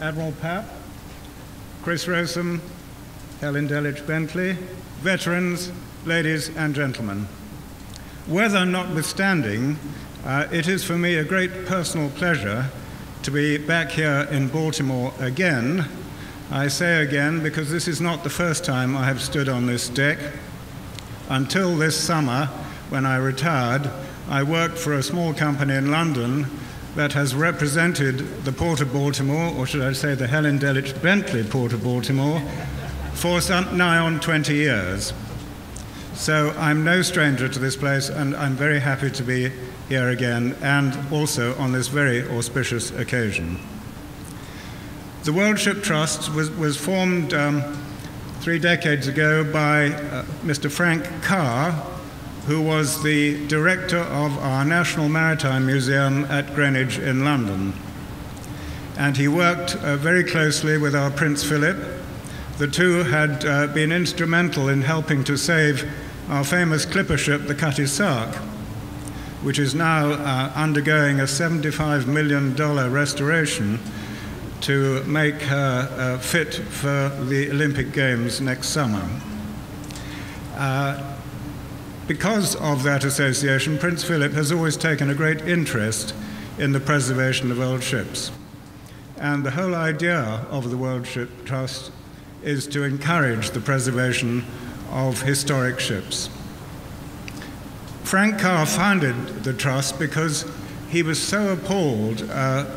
Admiral Papp, Chris Rowsome, Helen Dellich-Bentley, veterans, ladies and gentlemen. Weather notwithstanding, it is for me a great personal pleasure to be back here in Baltimore again. I say again because this is not the first time I have stood on this deck. Until this summer, when I retired, I worked for a small company in London that has represented the Port of Baltimore, or should I say the Helen Dellich-Bentley Port of Baltimore, for nigh on 20 years. So I'm no stranger to this place, and I'm very happy to be here again, and also on this very auspicious occasion. The World Ship Trust was formed 3 decades ago by Mr. Frank Carr, who was the director of our National Maritime Museum at Greenwich in London. And he worked very closely with our Prince Philip. The two had been instrumental in helping to save our famous clipper ship, the Cutty Sark, which is now undergoing a $75 million restoration to make her fit for the Olympic Games next summer. Because of that association, Prince Philip has always taken a great interest in the preservation of old ships. And the whole idea of the World Ship Trust is to encourage the preservation of historic ships. Frank Carr founded the Trust because he was so appalled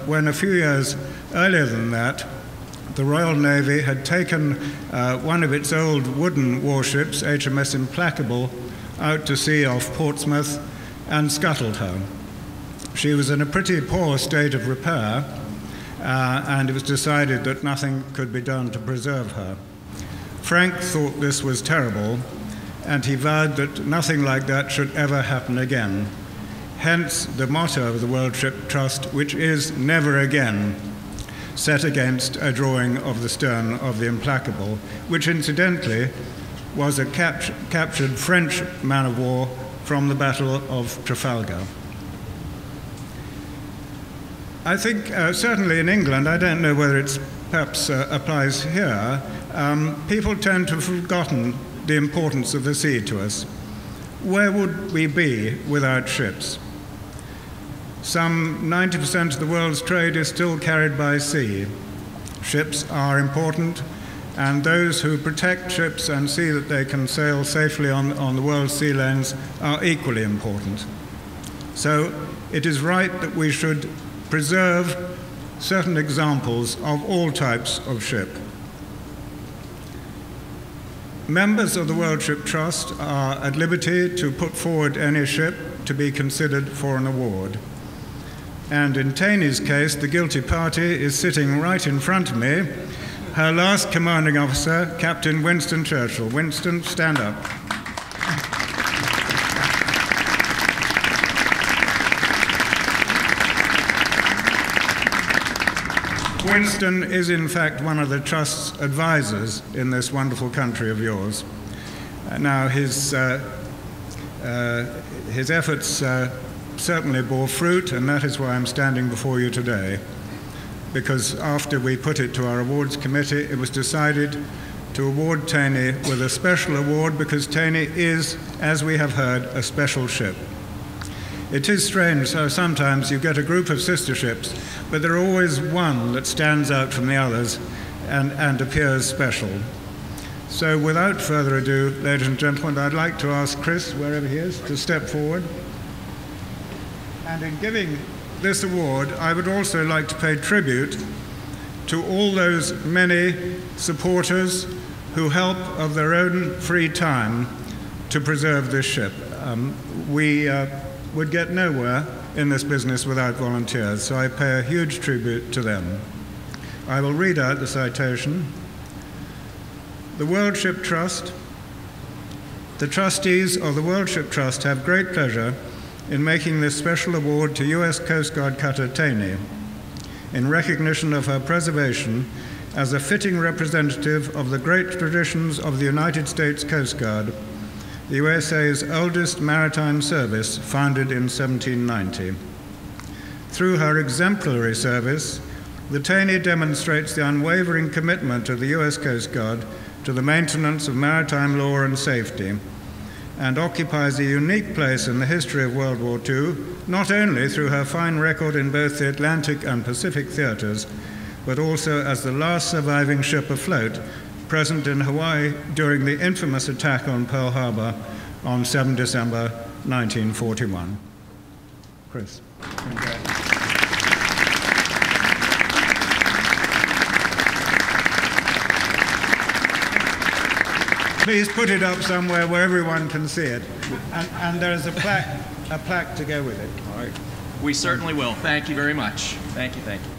when a few years earlier than that, the Royal Navy had taken one of its old wooden warships, HMS Implacable, out to sea off Portsmouth and scuttled her. She was in a pretty poor state of repair, and it was decided that nothing could be done to preserve her. Frank thought this was terrible, and he vowed that nothing like that should ever happen again. Hence the motto of the World Ship Trust, which is "Never Again," set against a drawing of the stern of the Implacable, which incidentally was a captured French man-of-war from the Battle of Trafalgar. I think certainly in England, I don't know whether it perhaps applies here, people tend to have forgotten the importance of the sea to us. Where would we be without ships? Some 90% of the world's trade is still carried by sea. Ships are important, and those who protect ships and see that they can sail safely on the world's sea lanes are equally important. So it is right that we should preserve certain examples of all types of ship. Members of the World Ship Trust are at liberty to put forward any ship to be considered for an award. And in Taney's case, the guilty party is sitting right in front of me, her last commanding officer, Captain Winston Churchill. Winston, stand up. Winston is in fact one of the Trust's advisors in this wonderful country of yours. Now his efforts certainly bore fruit, and that is why I'm standing before you today. Because after we put it to our awards committee, it was decided to award Taney with a special award because Taney is, as we have heard, a special ship. It is strange how sometimes you get a group of sister ships, but there are always one that stands out from the others and appears special. So without further ado, ladies and gentlemen, I'd like to ask Chris, wherever he is, to step forward. And in giving this award, I would also like to pay tribute to all those many supporters who help of their own free time to preserve this ship. We would get nowhere in this business without volunteers, so I pay a huge tribute to them. I will read out the citation. The World Ship Trust. The trustees of the World Ship Trust have great pleasure in making this special award to U.S. Coast Guard cutter Taney in recognition of her preservation as a fitting representative of the great traditions of the United States Coast Guard, the USA's oldest maritime service, founded in 1790. Through her exemplary service, the Taney demonstrates the unwavering commitment of the US Coast Guard to the maintenance of maritime law and safety, and occupies a unique place in the history of World War II, not only through her fine record in both the Atlantic and Pacific theatres, but also as the last surviving ship afloat present in Hawaii during the infamous attack on Pearl Harbor on 7 December 1941. Chris. Please put it up somewhere where everyone can see it. And there is a plaque to go with it. All right. We certainly will. Thank you very much. Thank you, thank you.